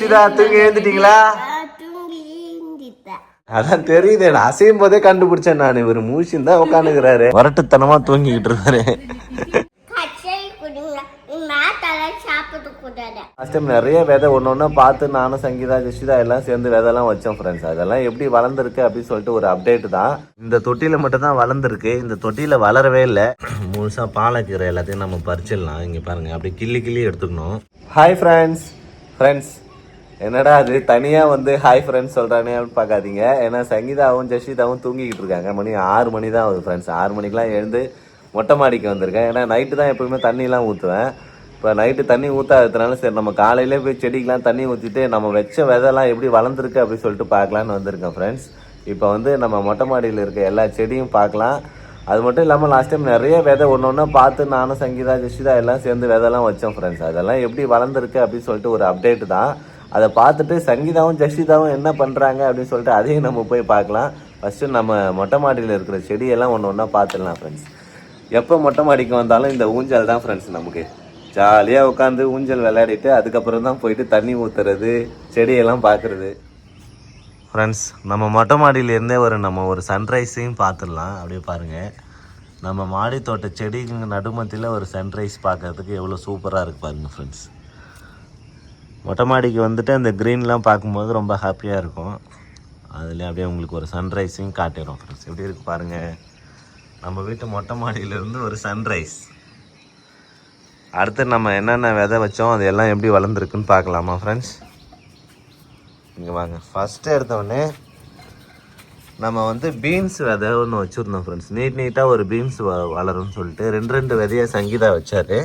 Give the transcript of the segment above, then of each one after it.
ஜெஷிதா தூங்கி எழுந்துட்டீங்களா? அதான் தெரியுது, அசையும் போதே கண்டுபிடிச்சேன் நான். இவர் மூச்சின்னு தான் உட்காந்துக்கிறாரு, வரட்டுத்தனமா தூங்கிக்கிட்டு இருக்காரு. லாஸ்ட் டைம் நிறைய விதை ஒன்று பார்த்து நானும் சங்கீதா ஜெஷிதா எல்லாம் சேர்ந்து விதைலாம் வச்சோம் ஃப்ரெண்ட்ஸ். அதெல்லாம் எப்படி வளர்ந்துருக்கு அப்படின்னு சொல்லிட்டு ஒரு அப்டேட் தான். இந்த தொட்டியில் மட்டும் தான் வளர்ந்துருக்கு, இந்த தொட்டியில் வளரவே இல்லை. முழுசாக பாலக்கீரை எல்லாத்தையும் நம்ம பறிச்சிடலாம். இங்கே பாருங்கள், அப்படி கிள்ளி கிள்ளி எடுத்துக்கணும். ஹாய் ஃப்ரெண்ட்ஸ் என்னடா அது தனியாக வந்து ஹாய் ஃப்ரெண்ட்ஸ் சொல்கிறானே அப்படின்னு பார்க்காதீங்க. ஏன்னா சங்கீதாவும் ஜெஷிதாவும் தூங்கிக்கிட்டு இருக்காங்க. மணி 6 மணி தான் ஆகுது ஃப்ரெண்ட்ஸ். 6 மணிக்கெலாம் எழுந்து மொட்டை மாடிக்கு வந்திருக்கேன். ஏன்னா நைட்டு தான் எப்போயுமே தண்ணிலாம் ஊற்றுவேன். இப்போ நைட்டு தண்ணி ஊற்றாததுனால சரி நம்ம காலையிலே போய் செடிக்கெலாம் தண்ணி ஊற்றிட்டு நம்ம வச்ச விதைலாம் எப்படி வளர்ந்துருக்கு அப்படின்னு சொல்லிட்டு பார்க்கலான்னு வந்திருக்கேன் ஃப்ரெண்ட்ஸ். இப்போ வந்து நம்ம மொட்டை மாடியில் இருக்க எல்லா செடியும் பார்க்கலாம். அது மட்டும் இல்லாமல் லாஸ்ட் டைம் நிறைய விதை ஒன்று பார்த்து நானும் சங்கீதா ஜெஷிதா எல்லாம் சேர்ந்து விதைலாம் வச்சோம் ஃப்ரெண்ட்ஸ். அதெல்லாம் எப்படி வளர்ந்துருக்கு அப்படின்னு சொல்லிட்டு ஒரு அப்டேட் தான். அதை பார்த்துட்டு சங்கீதாவும் ஜெஷிதாவும் என்ன பண்ணுறாங்க அப்படின்னு சொல்லிட்டு அதையும் நம்ம போய் பார்க்கலாம். ஃபஸ்ட்டு நம்ம மொட்டை மாடியில் இருக்கிற செடியெல்லாம் ஒன்று பார்த்துடலாம் ஃப்ரெண்ட்ஸ். எப்போ மொட்டை மாடிக்கு வந்தாலும் இந்த ஊஞ்சல் தான் ஃப்ரெண்ட்ஸ். நமக்கு ஜாலியாக உட்காந்து ஊஞ்சல் விளையாடிட்டு அதுக்கப்புறம் தான் போயிட்டு தண்ணி ஊற்றுறது, செடியெல்லாம் பார்க்குறது. ஃப்ரெண்ட்ஸ் நம்ம மொட்டை மாடியிலேருந்தே நம்ம ஒரு சன்ரைஸையும் பார்த்துடலாம். அப்படியே பாருங்கள், நம்ம மாடி தோட்ட செடிங்க நடுமத்தியில் ஒரு சன்ரைஸ் பார்க்குறதுக்கு எவ்வளோ சூப்பராக இருக்குது பாருங்கள் ஃப்ரெண்ட்ஸ். மொட்டை மாடிக்கு வந்துட்டு அந்த க்ரீன்லாம் பார்க்கும்போது ரொம்ப ஹாப்பியாக இருக்கும். அதில் அப்படியே உங்களுக்கு ஒரு சன்ரைஸையும் காட்டிடுறோம் ஃப்ரெண்ட்ஸ். எப்படி இருக்குது பாருங்கள், நம்ம வீட்டு மொட்டை மாடியிலேருந்து ஒரு சன்ரைஸ். அடுத்து நம்ம என்னென்ன விதை வச்சோம் அது எல்லாம் எப்படி வளர்ந்துருக்குன்னு பார்க்கலாமா ஃப்ரெண்ட்ஸ். இங்கே வாங்க, ஃபஸ்ட்டு எடுத்தோடனே நம்ம வந்து பீன்ஸ் விதை ஒன்று வச்சுருந்தோம் ஃப்ரெண்ட்ஸ். நீட்டாக ஒரு பீன்ஸ் வளரும்னு சொல்லிட்டு 2 விதையை சங்கீதா வச்சார்.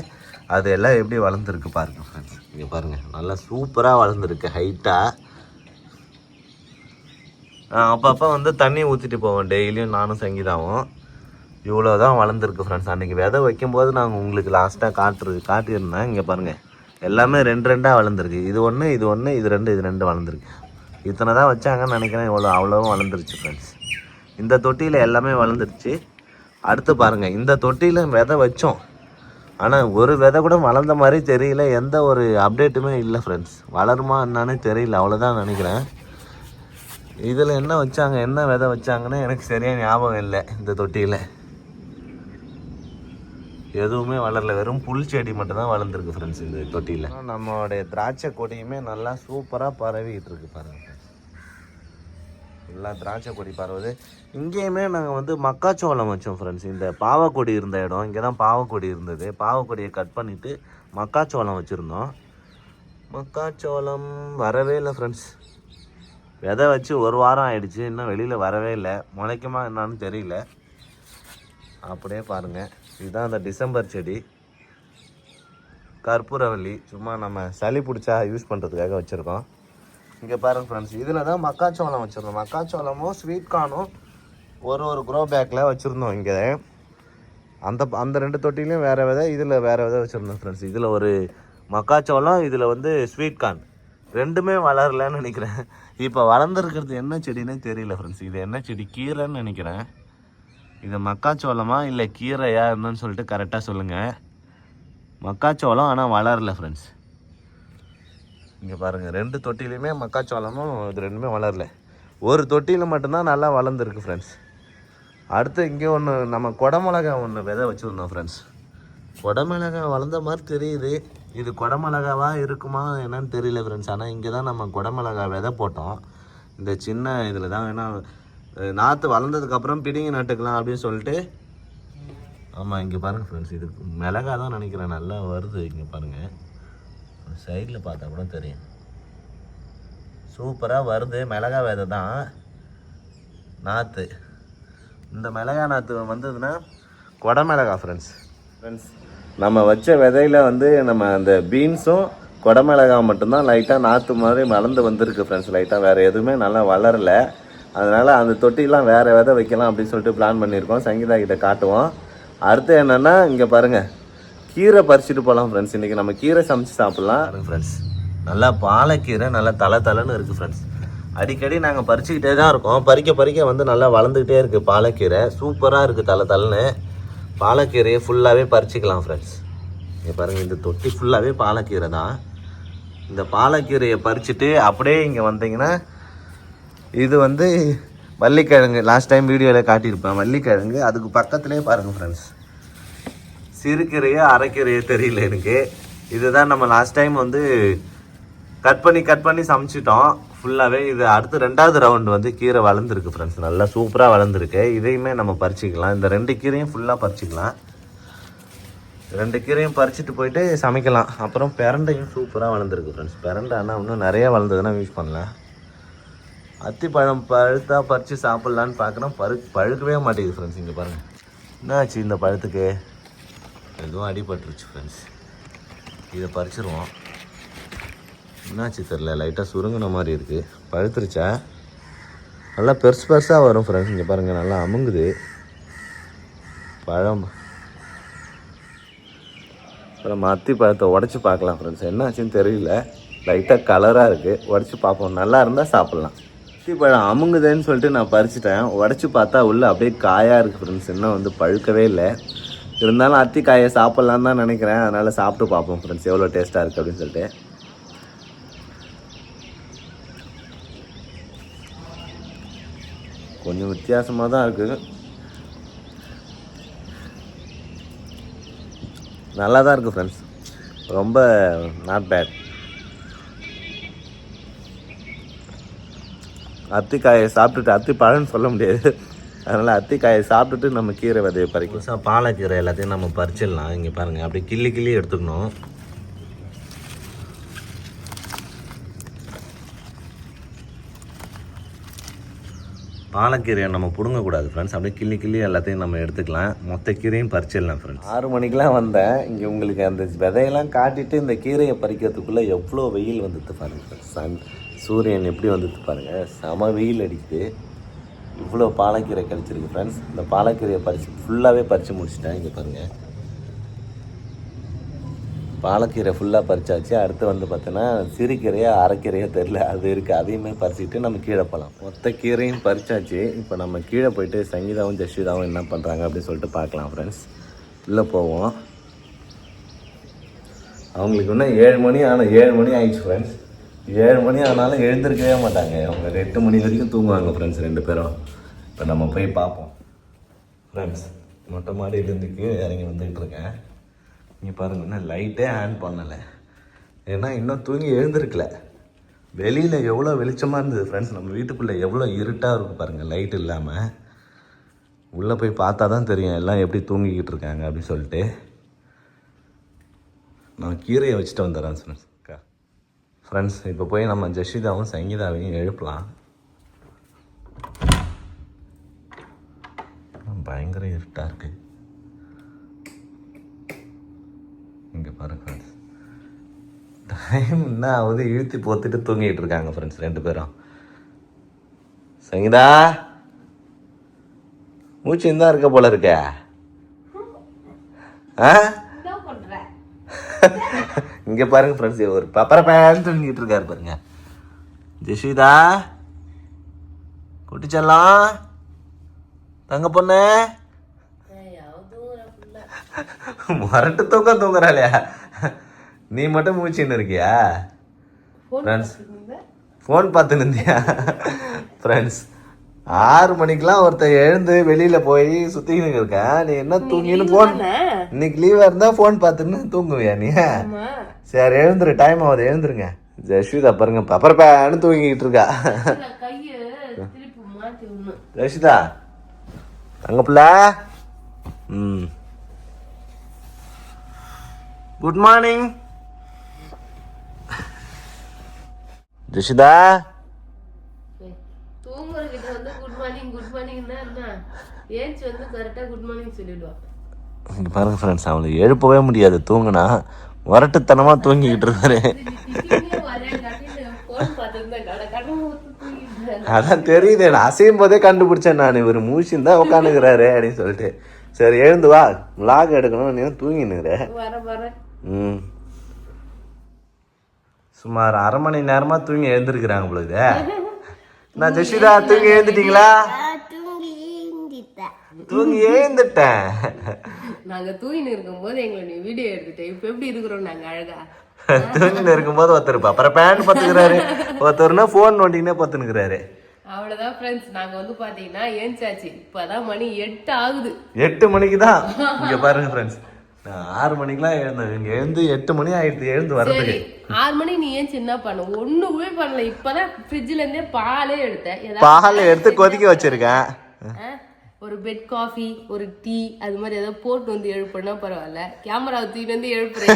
அது எல்லாம் எப்படி வளர்ந்துருக்கு பாருங்கள் ஃப்ரெண்ட்ஸ். இங்கே பாருங்கள், நல்லா சூப்பராக வளர்ந்துருக்கு ஹைட்டாக. அப்பப்போ வந்து தண்ணி ஊற்றிட்டு போவோம் டெய்லியும் நானும் சங்கீதாவும். இவ்வளோ தான் வளர்ந்துருக்கு ஃப்ரெண்ட்ஸ். அன்றைக்கி விதை வைக்கும்போது நாங்கள் உங்களுக்கு லாஸ்ட்டாக காட்டியிருந்தேன். இங்கே பாருங்கள், எல்லாமே 2 வளர்ந்துருக்கு. இது ஒன்று இது 2 வளர்ந்துருக்கு. இத்தனை தான் வச்சாங்கன்னு நினைக்கிறேன். அவ்வளோவும் வளர்ந்துருச்சு ஃப்ரெண்ட்ஸ். இந்த தொட்டியில் எல்லாமே வளர்ந்துருச்சு. அடுத்து பாருங்கள், இந்த தொட்டியில் விதை வச்சோம், ஆனால் ஒரு விதை கூட வளர்ந்த மாதிரி தெரியல. எந்த ஒரு அப்டேட்டுமே இல்லை ஃப்ரெண்ட்ஸ். வளருமா என்னான்னு தெரியல, அவ்வளோதான் நினைக்கிறேன். இதில் என்ன வச்சாங்க, என்ன விதை வச்சாங்கன்னு எனக்கு சரியாக ஞாபகம் இல்லை. இந்த தொட்டியில் எதுவுமே வளரல, வெறும் புல் செடி மட்டும்தான் வளர்ந்துருக்கு ஃப்ரெண்ட்ஸ் இந்த தொட்டியில். நம்மளுடைய திராட்சை கொடியுமே நல்லா சூப்பராக பரவிக்கிட்டு இருக்கு பாருங்கள். எல்லாம் திராட்சை கொடி பரவுது. இங்கேயுமே நாங்கள் வந்து மக்காச்சோளம் வச்சோம் ஃப்ரெண்ட்ஸ். இந்த பாவக்கொடி இருந்த இடம், இங்கே தான் பாவக்கொடி இருந்தது. பாவக்கொடியை கட் பண்ணிவிட்டு மக்காச்சோளம் வச்சுருந்தோம். மக்காச்சோளம் வரவே இல்லை ஃப்ரெண்ட்ஸ். விதை வச்சு 1 வாரம் ஆயிடுச்சு, இன்னும் வெளியில் வரவே இல்லை. முளைக்குமா என்னான்னு தெரியல. அப்படியே பாருங்கள், இதுதான் அந்த டிசம்பர் செடி, கற்பூரவல்லி. சும்மா நம்ம சளி பிடிச்சா யூஸ் பண்ணுறதுக்காக வச்சுருக்கோம். இங்கே பாருங்கள் ஃப்ரெண்ட்ஸ், இதில் தான் மக்காச்சோளம் வச்சுருந்தோம். மக்காச்சோளமும் ஸ்வீட் கார்னும் ஒரு க்ரோ பேக்கில் வச்சுருந்தோம். இங்கே அந்த 2 தொட்டிலையும் வேறு விதை, இதில் வேறு விதை வச்சுருந்தோம் ஃப்ரெண்ட்ஸ். இதில் ஒரு மக்காச்சோளம், இதில் வந்து ஸ்வீட் கார்ன். 2மே வளரலன்னு நினைக்கிறேன். இப்போ வளர்ந்துருக்கிறது என்ன செடின்னே தெரியல ஃப்ரெண்ட்ஸ். இது என்ன செடி, கீரைன்னு நினைக்கிறேன். இது மக்காச்சோளமா இல்லை கீரையா என்னன்னு சொல்லிட்டு கரெக்டாக சொல்லுங்கள். மக்காச்சோளம் ஆனால் வளரல ஃப்ரெண்ட்ஸ். இங்கே பாருங்கள், 2 தொட்டிலையுமே மக்காச்சோளமும் இது 2மே வளரல. ஒரு தொட்டியில் மட்டும்தான் நல்லா வளர்ந்துருக்கு ஃப்ரெண்ட்ஸ். அடுத்து இங்கே ஒன்று நம்ம குடமிளகா ஒன்று விதை வச்சுருந்தோம் ஃப்ரெண்ட்ஸ். குடமிளகா வளர்ந்த மாதிரி தெரியுது. இது குடமிளகாவாக இருக்குமா என்னன்னு தெரியல ஃப்ரெண்ட்ஸ். ஆனால் இங்கே தான் நம்ம குடமிளகா விதை போட்டோம். இந்த சின்ன இதில் தான் வேணால் நாற்று வளர்ந்ததுக்கப்புறம் பிடிங்கி நட்டுக்கலாம் அப்படின்னு சொல்லிட்டு. ஆமாம், இங்கே பாருங்கள் ஃப்ரெண்ட்ஸ், இது மிளகா தான் நினைக்கிறேன். நல்லா வருது. இங்கே பாருங்கள், சைடில் பார்த்தா கூட தெரியும், சூப்பராக வருது. மிளகா விதை தான் நாற்று. இந்த மிளகா நாற்று வந்ததுன்னா குடமிளகா ஃப்ரெண்ட்ஸ். நம்ம வச்ச விதையில் வந்து நம்ம அந்த பீன்ஸும் குடமிளகா மட்டும்தான் லைட்டாக நாற்று மாதிரி வளர்ந்து வந்திருக்கு ஃப்ரெண்ட்ஸ். லைட்டாக வேறு எதுவுமே நல்லா வளரலை. அதனால் அந்த தொட்டிலாம் வேறு விதை வைக்கலாம் அப்படின்னு சொல்லிட்டு பிளான் பண்ணியிருக்கோம். சங்கீதா கிட்ட காட்டுவோம். அடுத்து என்னென்னா இங்கே பாருங்கள், கீரை பறிச்சுட்டு போகலாம் ஃப்ரெண்ட்ஸ். இன்றைக்கி நம்ம கீரை சமைச்சு சாப்பிட்லாம் ஃப்ரெண்ட்ஸ். நல்லா பாலக்கீரை நல்லா தலைன்னு இருக்குது ஃப்ரெண்ட்ஸ். அடிக்கடி நாங்கள் பறிச்சுக்கிட்டே தான் இருக்கோம். பறிக்க வந்து நல்லா வளர்ந்துக்கிட்டே இருக்குது பாலக்கீரை. சூப்பராக இருக்குது தலைன்னு. பாலக்கீரையை ஃபுல்லாகவே பறிச்சிக்கலாம் ஃப்ரெண்ட்ஸ். இங்கே பாருங்கள், இந்த தொட்டி ஃபுல்லாகவே பாலக்கீரை தான். இந்த பாலக்கீரையை பறிச்சுட்டு அப்படியே இங்கே வந்தீங்கன்னா இது வந்து வள்ளிக்கிழங்கு. லாஸ்ட் டைம் வீடியோவில் காட்டியிருப்பேன் வள்ளிக்கிழங்கு. அதுக்கு பக்கத்துலேயே பாருங்கள் ஃப்ரெண்ட்ஸ், சிறுகீரையோ அரைக்கீரையோ தெரியல எனக்கு. இதுதான் நம்ம லாஸ்ட் டைம் வந்து கட் பண்ணி சமைச்சிட்டோம் ஃபுல்லாகவே. இது அடுத்து 2வது ரவுண்டு வந்து கீரை வளர்ந்துருக்கு ஃப்ரெண்ட்ஸ், நல்லா சூப்பராக வளர்ந்துருக்கு. இதையுமே நம்ம பறிச்சிக்கலாம். இந்த 2 கீரையும் ஃபுல்லாக பறிச்சிக்கலாம். 2 கீரையும் பறிச்சுட்டு போயிட்டு சமைக்கலாம். அப்புறம் பிரண்டையும் சூப்பராக வளர்ந்துருக்கு ஃப்ரெண்ட்ஸ். பிரண்டை ஆனால் இன்னும் நிறையா வளர்ந்ததுன்னா யூஸ் பண்ணலாம். அத்திப்பழம் பழுத்தா பறித்து சாப்பிட்லான்னு பார்க்குறோம், பழுக்கவே மாட்டேங்குது ஃப்ரெண்ட்ஸ். இங்கே பாருங்கள் என்னாச்சு இந்த பழத்துக்கு, எதுவும் அடிபட்டுருச்சு ஃப்ரெண்ட்ஸ். இதை பறிச்சிருவோம். என்னாச்சு தெரில, லைட்டாக சுருங்கின மாதிரி இருக்குது. பழுத்துருச்சா? நல்லா பெருசாக வரும் ஃப்ரெண்ட்ஸ். இங்கே பாருங்கள் நல்லா அமுங்குது பழம். அப்புறம் அத்தி பழத்தை உடச்சி பார்க்கலாம் ஃப்ரெண்ட்ஸ், என்னாச்சுன்னு தெரியல. லைட்டாக கலராக இருக்குது. உடச்சி பார்ப்போம், நல்லா இருந்தால் சாப்பிட்லாம். அத்தி பழம் அமுங்குதுன்னு சொல்லிட்டு நான் பறிச்சிட்டேன். உடச்சி பார்த்தா உள்ளே அப்படியே காயாக இருக்குது ஃப்ரெண்ட்ஸ். இன்னும் வந்து பழுக்கவே இல்லை. இருந்தாலும் அத்தி காயை சாப்பிட்லான்னு தான் நினைக்கிறேன். அதனால் சாப்பிட்டு பார்ப்போம் ஃப்ரெண்ட்ஸ் எவ்வளோ டேஸ்ட்டாக இருக்குது அப்படின்னு சொல்லிட்டு. கொஞ்சம் வித்தியாசமாக தான் இருக்குது. நல்லா தான் இருக்குது ஃப்ரெண்ட்ஸ், ரொம்ப நாட் பேட். அத்திக்காயை சாப்பிட்டுட்டு, அத்தி பழம்னு சொல்ல முடியாது, அதனால் அத்திக்காயை சாப்பிட்டுட்டு நம்ம கீரை விதையை பறிக்கும். பாலக்கீரை எல்லாத்தையும் நம்ம பறிச்சிடலாம். இங்கே பாருங்கள் அப்படியே கிள்ளி எடுத்துக்கணும். பாலக்கீரையை நம்ம பிடுங்கக்கூடாது ஃப்ரெண்ட்ஸ், அப்படியே கிள்ளி எல்லாத்தையும் நம்ம எடுத்துக்கலாம். மொத்த கீரையும் பறிச்சிடலாம் ஃப்ரெண்ட்ஸ். 6 மணிக்கெலாம் வந்தேன் இங்கே. உங்களுக்கு அந்த விதையெல்லாம் காட்டிட்டு இந்த கீரையை பறிக்கிறதுக்குள்ளே எவ்வளோ வெயில் வந்துட்டு பாருங்கள். சூரியன் எப்படி வந்துட்டு பாருங்கள், செம வெயில் அடிக்குது. இவ்வளோ பாலக்கீரை கிடச்சிருக்கு ஃப்ரெண்ட்ஸ். இந்த பாலக்கீரையை ஃபுல்லாகவே பறித்து முடிச்சிட்டேன். இங்கே பாருங்கள், பாலக்கீரை ஃபுல்லாக பறிச்சாச்சு. அடுத்து வந்து பார்த்தோன்னா சிறுகீரையோ அரைக்கீரையோ தெரில, அது இருக்குது. அதையுமே பறிச்சுட்டு நம்ம கீழே போகலாம். மொத்த கீரையும் பறிச்சாச்சு. இப்போ நம்ம கீழே போயிட்டு சங்கீதாவும் ஜஸ்விதாவும் என்ன பண்ணுறாங்க அப்படின்னு சொல்லிட்டு பார்க்கலாம் ஃப்ரெண்ட்ஸ். உள்ளே போவோம். அவங்களுக்கு இன்னும் 7 மணி ஆனால் 7 மணி ஆயிடுச்சு ஃப்ரெண்ட்ஸ். 7 மணி ஆனாலும் எழுந்திருக்கவே மாட்டாங்க. அவங்க 8 மணி வரைக்கும் தூங்குவாங்க ஃப்ரெண்ட்ஸ் 2 பேரும். இப்போ நம்ம போய் பார்ப்போம் ஃப்ரெண்ட்ஸ். மொட்டை மாடியிலேருந்து கீழே இறங்கி வந்துக்கிட்டு இருக்கேன். இங்கே பாருங்கள், இன்னும் லைட்டே ஆன் பண்ணலை. ஏன்னா இன்னும் தூங்கி எழுந்திருக்கல. வெளியில் எவ்வளோ வெளிச்சமாக இருந்தது ஃப்ரெண்ட்ஸ். நம்ம வீட்டுக்குள்ளே எவ்வளோ இருட்டாக இருக்கும் பாருங்கள் லைட் இல்லாமல். உள்ளே போய் பார்த்தா தான் தெரியும் எல்லாம் எப்படி தூங்கிக்கிட்டு இருக்காங்க அப்படின்னு சொல்லிட்டு. நான் கீரையை வச்சுட்டு வந்துடுறேன் ஃப்ரெண்ட்ஸ். இப்போ போய் நம்ம ஜஷிதாவும் சங்கீதாவையும் எழுப்பலாம். பயங்கர இருட்டாக இருக்குது. இங்கே பாருங்க ஃப்ரெண்ட்ஸ், டைம் என்ன ஆகுது, இழுத்து போத்துட்டு தூங்கிட்டு இருக்காங்க ஃப்ரெண்ட்ஸ் 2 பேரும். சங்கீதா மூச்சு இருந்தா இருக்க போல இருக்க. இங்கே பாருங்க ஃப்ரெண்ட்ஸ், ஒரு பப்பரப்பேன்னு தூங்கிட்டு இருக்காரு பாருங்க. ஜெஷிதா குட்டிச்செல்லாம் தங்க பொண்ணு மரட்டு தூங்குறாளையா? நீ மட்டும் மூச்சின்னு இருக்கியா ஃப்ரெண்ட்ஸ்? ஃபோன் பார்த்துன்னு இருந்தியா ஃப்ரெண்ட்ஸ்? 6 மணிக்கெலாம் ஒருத்தர் எழுந்து வெளியில் போய் சுற்றிக்கின்னு இருக்கேன். நீ என்ன தூங்கின்னு ஃபோன், இன்னைக்கு லீவாக இருந்தால் ஃபோன் பார்த்துன்னு தூங்குவியா நீ? சரி எழுந்துரு, டைம் ஆகுது, எழுந்துருங்க. ஜஸ்விதா பாருங்க பப்பரப்பேன்னு தூங்கிக்கிட்டு இருக்கா. ஜஸ்விதா அங்கே பிள்ளை. Good morning Jashitha. தூங்குறகிட்ட வந்து குட் மார்னிங்னா என்ன? ஏஞ்சி வந்து கரெக்டா குட் மார்னிங் சொல்லிடுவா. இங்க பாருங்க ஃப்ரெண்ட்ஸ், அவளை எழுப்பவே முடியாது. தூங்குனா வரட்டுத்தனமா தூங்கிக்கிட்டு இருக்காரு. அதான் தெரியுது, நான் அசையும் போதே கண்டுபிடிச்சேன் நான், இவர் மூச்சின்னு தான் உட்காந்துக்கிறாரு அப்படின்னு சொல்லிட்டு. சரி எழுந்து வா, விளாக் எடுக்கணும், நீ தூங்கினுற. சுமார் 1/2 மணி நேரமா தூங்கி எழுந்திருக்கிறாங்க பொழுது. நான் ஜஷிதா தூங்கி எழுந்துட்டீங்களா? தூங்கி எழுந்துட்டேன். நாங்க தூங்கின்னு இருக்கும் போது எங்களை நீ வீடியோ எடுத்துட்டேன். இப்ப எப்படி இருக்கிறோம் நாங்க அழகா? தூங்கின்னு இருக்கும்போது ஒருத்தர் அப்புறம் பேண்ட் பத்துக்கிறாரு, ஒருத்தர்னா போன் நோண்டினே பத்துனுக்குறாரு. அவ்வளவுதான் ஃப்ரெண்ட்ஸ். நாங்க வந்து பாத்தீங்கன்னா ஏஞ்சாச்சு. இப்பதான் மணி 8 ஆகுது. 8 மணிக்கு தான் இங்க பாருங்க ஃப்ரெண்ட்ஸ். நான் 6 மணிக்கெல்லாம் எழுந்தேன். இங்க எழுந்து 8 மணி ஆயிடுது எழுந்து வர்றதுக்கு. 6 மணி நீ ஏன் என்ன பண்ண? ஒண்ணுமே பண்ணல. இப்பதான் ஃப்ரிட்ஜ்ல இருந்தே பாலே எடுத்தேன். பால் எடுத்து கொதிக்க வச்சிருக்கேன். ஒரு பெட் காஃபி, ஒரு டீ, அது மாதிரி ஏதாவது போட்டு வந்து எழுப்புனா பரவாயில்ல. கேமரா தூக்கி வந்து எழுப்புறேன்.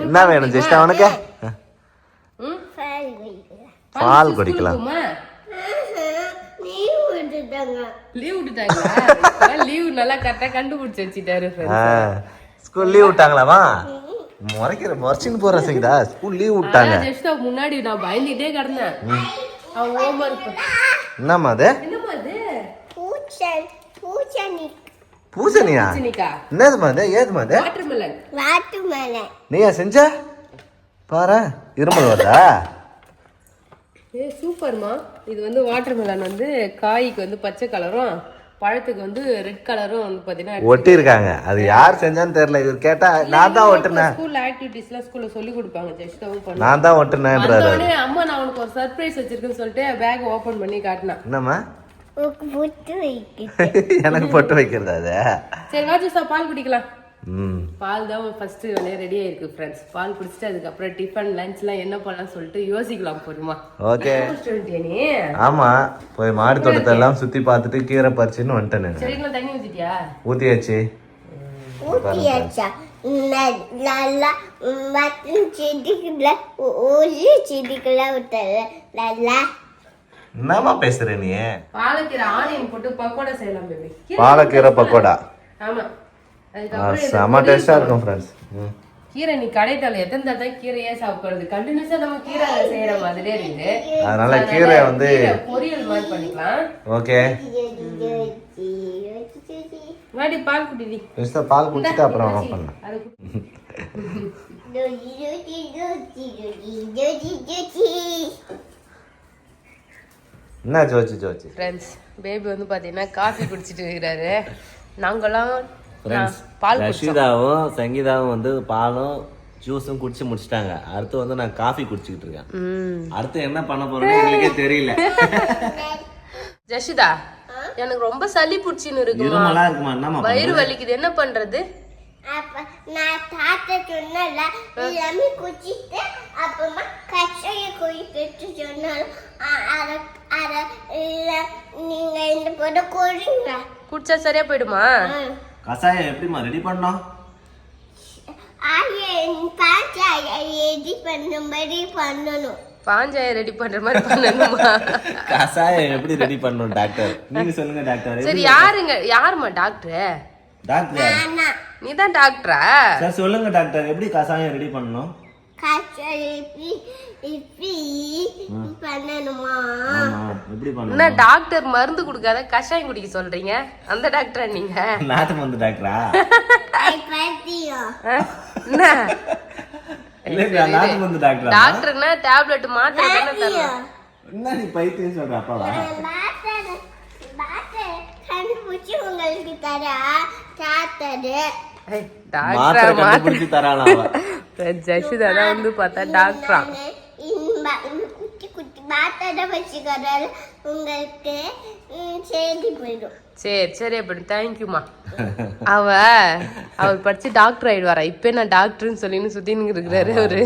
என்ன வேணும் ஜெஸ்டா உனக்கு? பால் குடிக்கலாம். லீவ் விட்டுட்டாங்களா? லீவ் நல்லா கரெக்டா கண்டுபிடிச்சு வச்சுட்டாரு. School leave விட்டாங்களாமா? முறைச்சின்னு போற சங்கீதா. ஸ்கூல் லீவ் விட்டாங்க. ஜெஸ்டா முன்னாடி நான் பயந்துட்டே கிடந்தேன். அவன் ஹோம்வொர்க். என்னம்மா அது? என்னம்மா அது? பூசணியா? என்னதுமா அது? ஏதுமா அது? வாட்டர்மெலன். நீயா செஞ்ச? பாரு இருமல் வருதா? சூப்பர்மா. இது வந்து வாட்டர்மெலன் வந்து காய்க்கு வந்து பச்சை கலரும், பழத்துக்கு வந்து ரெட் கலரும் வந்து பாத்தீங்கன்னா ஒட்டி இருக்காங்க. அது யார் செஞ்சான்னு தெரியல. இவர் கேட்டா நான் தான் ஒட்டுனேன். ஸ்கூல் ஆக்டிவிட்டீஸ்லாம் ஸ்கூல்ல சொல்லி கொடுப்பாங்க. ஜெஸ்டாவும் பண்ண நான் தான் ஒட்டுனேன்றாரு. அம்மா நான் உனக்கு ஒரு சர்ப்ரைஸ் வச்சிருக்கேன்னு சொல்லிட்டு பேக் ஓபன் பண்ணி காட்டினா. என்னம்மா? எனக்கு பொட்டு வைக்கிறதா அது? சரி வா ஜெஸ்டா பால் குடிக்கலாம். பால் தான் ஃபர்ஸ்ட் வேலையா ரெடி ஆயிருக்கு ஃப்ரெண்ட்ஸ். பால் குடிச்சிட்டு அதுக்கப்புறம் டிஃபன் லஞ்ச்லாம் என்ன பண்ணலாம் சொல்லிட்டு யோசிக்கலாம் பொறுமா. ஓகே. ஆமா போய் மாடி தோட்டத்தை எல்லாம் சுத்தி பார்த்துட்டு கீரை பறிச்சுன்னு வந்துட்டேன். சரிங்களா? தண்ணி ஊத்திட்டியா? ஊத்தியாச்சு. நல்லா செடிக்கெல்லாம் நல்லா. என்னமா பேசுற நீ? பாலக்கீரை ஆனியன் போட்டு பக்கோடா செய்யலாம் பேபி. பாலக்கீரை பக்கோடா. ஆமா. செம டேஸ்டா இருக்கும் ஃப்ரெண்ட்ஸ். கீரை நீ கடைட்டால எத்தனை தான் கீரையே சாப்பிடுறது? கண்டினியூஸா நம்ம கீரை செய்யற மாதிரியே இருக்கு. அதனால கீரை வந்து பொரியல் மாதிரி பண்ணிக்கலாம். ஓகே. வாடி பால் குடிடி. ஜெஸ்டா பால் குடிச்சிட்டு அப்புறம் ஆஃப் பண்ணலாம். என்ன ஜோச்சி ஜோச்சி ஃப்ரெண்ட்ஸ், பேபி வந்து பாத்தீங்கன்னா காஃபி குடிச்சிட்டு இருக்கிறாரு. நாங்களாம் பால் ரஷிதாவும் சங்கீதாவும் வந்து பாலும் ஜூஸும் குடிச்சு முடிச்சிட்டாங்க. அடுத்து வந்து நான் காஃபி குடிச்சிட்டு இருக்கேன். அடுத்து என்ன பண்ண போறேன்னு எங்களுக்கே தெரியல. ஜஷிதா, எனக்கு ரொம்ப சளி பிடிச்சின்னு இருக்கு. இருமலா இருக்குமா? என்னமா வயிறு வலிக்குது, என்ன பண்றது? நான் தாத்தா சொன்னல எல்லாமே குடிச்சிட்டு அப்புறமா கஷாயம் குடிக்கிட்டு சொன்னாலும் நீங்க இந்த போட குடிங்க. குடிச்சா சரியா போயிடுமா? கஷாயம் எப்படிமா ரெடி பண்ணோம்? பாஞ்சாயம் ரெடி பண்ற மாதிரி பண்ணணுமா? கஷாயம் எப்படி ரெடி பண்ணணும் டாக்டர்? நீங்க சொல்லுங்க டாக்டர். சரி யாருமா டாக்டர்? டாக்டர் நீ தான் டாக்டரா? சார் சொல்லுங்க டாக்டர், எப்படி கஷாயம் ரெடி பண்ணணும்? என்ன டாக்டர் மருந்து குடுக்காத கஷாயம் குடிக்க சொல்றீங்க? அந்த டாக்டரா நீங்க? நாட்டு மருந்து டாக்டரா? நாட்டு மருந்து டாக்டரா? டாக்டர்னா டேப்லெட் மாத்திரை தானே தரணும். என்ன நீ பைத்தியம் சொல்ற அப்பாவா? உங்களுக்கு தரா ஜஷிதா தான் வந்து பார்த்தா டாக்டரா. குட்டி குட்டி மாத்திரை வச்சுக்கிறாரு உங்களுக்கு சரி போயிடும். சரி சரி அப்படி தேங்க்யூமா. அவர் படிச்சு டாக்டர் ஆயிடுவாரா? இப்ப நான் டாக்டர்னு சொல்லின்னு சுத்தின்னு இருக்கிறாரு அவரு.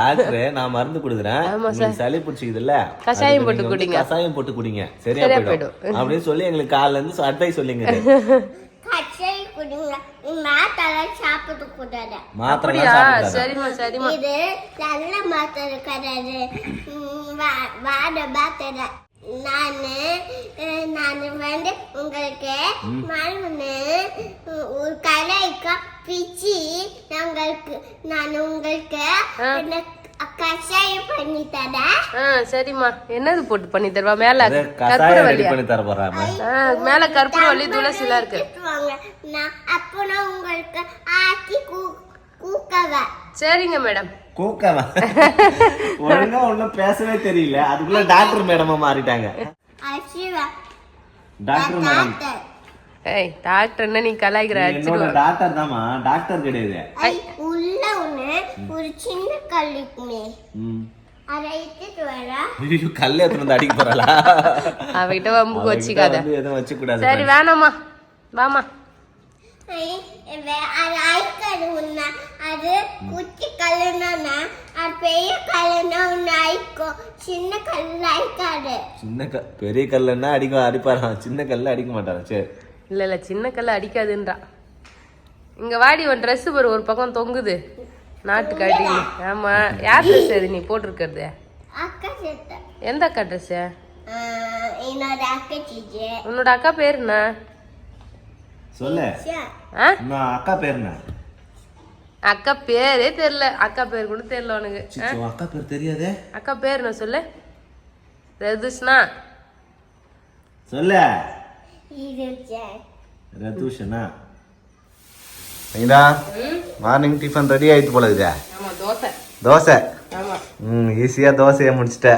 டாக்டர் நான் மருந்து குடுக்குறேன், சளி பிடிச்சிக்குது இல்ல, கஷாயம் போட்டு குடிங்க, கஷாயம் போட்டு குடிங்க, சரியா போயிடும் அப்படின்னு சொல்லி எங்களுக்கு காலைல இருந்து அட்வைஸ் சொல்லிங்க. கஷாயம் குடிங்க, மாத்திரை சாப்பிட கூடாது. அப்படியா? சரிம்மா சரிம்மா. இது நல்ல மாத்திரை கிடையாது, வாட மாத்திரை. நான் வந்து உங்களுக்கு ஒரு கலைக்கா பிச்சு நான் உங்களுக்கு கஷாயம் பண்ணி தரேன். சரிம்மா. என்னது போட்டு பண்ணி தருவா? மேல கற்பூரவல்லி பண்ணி தர போறாங்க. மேல கற்பூரவல்லி துளசி எல்லாம் இருக்கு. அப்போ நான் உங்களுக்கு ஆக்கி கூக்கவா? சரிங்க மேடம். கூக்கவா? ஒழுங்கா ஒண்ணும் பேசவே தெரியல, அதுக்குள்ள டாக்டர் மேடமா மாறிட்டாங்க. Doctor madam. ஏய் டாக்டர் என்ன நீ கலாய்க்கிற? என்னோட டாக்டர் தான்மா, டாக்டர் கிடையாது. உள்ள ஒரு சின்ன கல் இருக்குமே அதை எடுத்துட்டு வரா. ஐயோ கல்ல எடுத்து வந்து அடிக்க போறாளா? அவகிட்ட வம்புக்கு வச்சுக்காத. எதுவும் வச்சு கூடாது. சரி வேணாமா, வாமா. அது ஐக்காது உன்ன அது குச்சி கல்லுனா அது பெரிய கல்லுனா உன்ன ஐக்கும், சின்ன கல்லு ஐக்காது. பெரிய கல்லுன்னா அடிப்பாராம், சின்ன கல்ல அடிக்க மாட்டாரா? சரி இல்ல சின்ன கல்ல அடிக்காதுன்றா. இங்க வாடி, உன் ட்ரெஸ் ஒரு பக்கம் தொங்குது நாட்டுக்கு அடி. ஆமா, யார் ட்ரெஸ் அது நீ போட்டிருக்கிறது? அக்கா செத்த. எந்த அக்கா ட்ரெஸ்? என்னோட அக்கா சீஜே. உன்னோட அக்கா பேர் என்ன? சொல்லு. அக்கா பேர் என்ன? அக்கா பேரே தெரியல. அக்கா பேர் கூட தெரியல உனக்கு? அக்கா பேர் தெரியாதே. அக்கா பேர் என்ன சொல்லு? ரதுஷ்னா சொல்லு. ரதுஷனா. ஐயா மார்னிங் டிஃபன் ரெடி ஆயிட்டு போல இருக்குதா? ஆமா, தோசை. தோசை. ஆமா. ஈஸியா தோசையை முடிச்சிட்ட.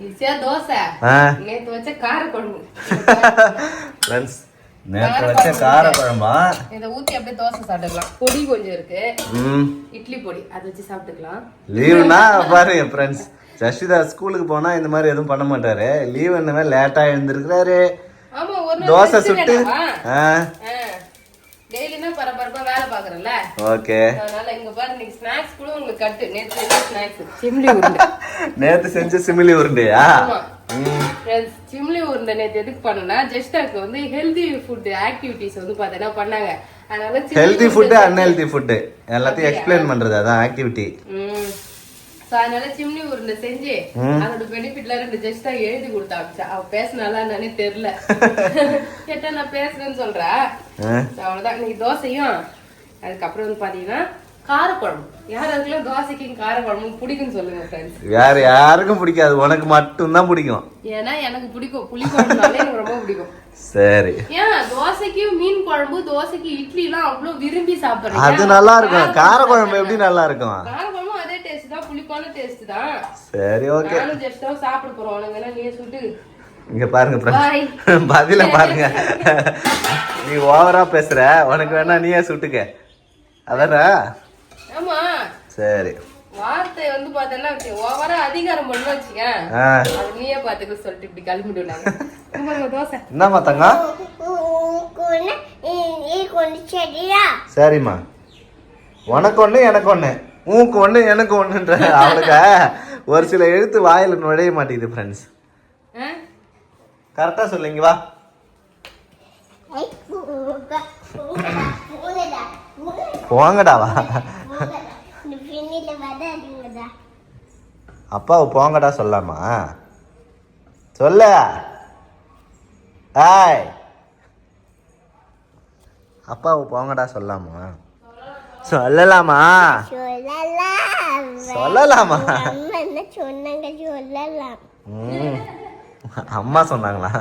ஈஸியா தோசை. நேத்து வச்ச கார குழம்பு. ஃப்ரெண்ட்ஸ், நேத்து வச்ச கார குழம்பா இத ஊத்தி அப்படியே தோசை சாப்பிட்டுக்கலாம். பொடி கொஞ்சம் இருக்கு, இட்லி பொடி, அதை வச்சு சாப்பிட்டுக்கலாம். லீவுனா பாருங்க ஃப்ரெண்ட்ஸ், சசிதா ஸ்கூலுக்கு போனா இந்த மாதிரி எதுவும் பண்ண மாட்டாரு. லீவ் இந்த மாதிரி லேட்டா எழுந்திருக்கிறாரு. ஆமா, ஒரு தோசை சுட்டு டெய்லினா பரபரப்பா வேலை பாக்குறேன்ல. ஓகே, அதனால இங்க பாரு, இன்னைக்கு ஸ்நாக்ஸ் கூட உங்களுக்கு கட்டு. நேத்து செஞ்ச ஸ்நாக்ஸ் சிம்லி உருண்டை. நேத்து செஞ்ச சிமிலி உருண்டையா? ஃப்ரெண்ட்ஸ், சிம்லி உருண்டை நேத்து எதுக்கு பண்ணனா, ஜஸ்டாக்கு வந்து ஹெல்தி ஃபுட் ஆக்டிவிட்டிஸ் வந்து பார்த்தா பண்ணாங்க. அதனால ஹெல்தி ஃபுட் அன்ஹெல்தி ஃபுட் எல்லாத்தையும் எக்ஸ்பிளைன் பண்றது அதான் ஆக்டிவிட்டி. அதனால சிம்னி உருண்டை செஞ்சு அதோட பெனிஃபிட்ல 2 ஜஸ்டா எழுதி கொடுத்தா. அவ பேசினாலா என்னன்னு தெரியல. கேட்டா நான் பேசுறேன்னு சொல்றா. அவ்வளவுதான். இன்னைக்கு தோசையும் அதுக்கப்புறம் வந்து பாத்தீங்கன்னா காரக்குழம்பு. யாருக்கெல்லாம் தோசைக்கும் காரக்குழம்பு பிடிக்கும்னு சொல்லுங்க ஃப்ரெண்ட்ஸ். வேற யாருக்கும் பிடிக்காது, உனக்கு மட்டும் தான் பிடிக்கும். ஏன்னா எனக்கு பிடிக்கும், புளிக்குழம்புனாலே எனக்கு ரொம்ப பிடிக்கும். சரி. ஏன் தோசைக்கு மீன் குழம்பு, தோசைக்கு இட்லி எல்லாம் அவ்வளவு விரும்பி சாப்பிடுறேன். அது நல்லா இருக்கும். காரக்குழம்பு எப்படி நல்லா இருக்கும்? காரக்குழம்பு அதே டேஸ்ட் தான், புளிப்பான டேஸ்ட் தான். சரி, ஓகே. நானும் ஜஸ்டா சாப்பிட போறோம். உனக்கு நீ சுட்டு இங்க பாருங்க ஃப்ரெண்ட்ஸ், பதில பாருங்க. நீ ஓவரா பேசுற, உனக்கு வேணா நீயே சுட்டுக்க. அதரா? ஆமா. சரி. வார்த்தை வந்து பார்த்தேன்னா ஓவரா அதிகாரம் பண்ணு வச்சுக்க. அது நீயே பாத்துக்க சொல்லிட்டு இப்படி கிளம்பிடுவாங்க. தோசை என்னம்மா தங்க? சரிம்மா, உனக்கு ஒண்ணு எனக்கு ஒண்ணு, உனக்கு ஒண்ணு எனக்கு ஒண்ணுன்ற அவளுக்கு ஒரு சில எழுத்து வாயில நுழைய மாட்டேங்குது ஃப்ரெண்ட்ஸ். கரெக்டா சொல்லுங்க. வா. போங்கடாவா? அப்பாவை போங்கடா சொல்லாமா? சொல்ல. ஆய், அப்பாவை போங்கடா சொல்லாமா? சொல்லலாமா? சொல்லலாமா? சொன்னாங்க சொல்லலாம். அம்மா சொன்னாங்களா?